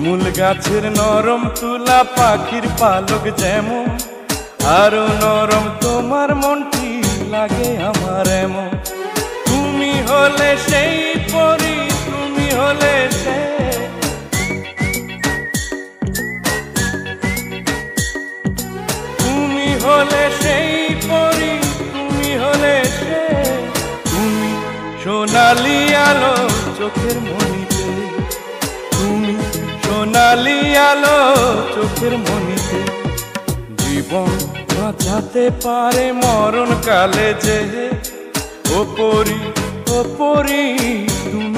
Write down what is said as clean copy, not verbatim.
শিমুল গাছের নরম তুলা পাখির পালক যেমন, আরো নরম তোমার মনটি লাগে আমার এমন। তুমি হলে সেই পরি, তুমি হলে সে, তুমি হলে সেই পরি, তুমি হলে সে। তুমি সোনালি আলো চোখের মনিতে, তুমি সোনালি আলো চোখের মনিতে। জীবন বাঁচাতে পারে মরণ কালে যে, ও পরি, ও পরি তুমি।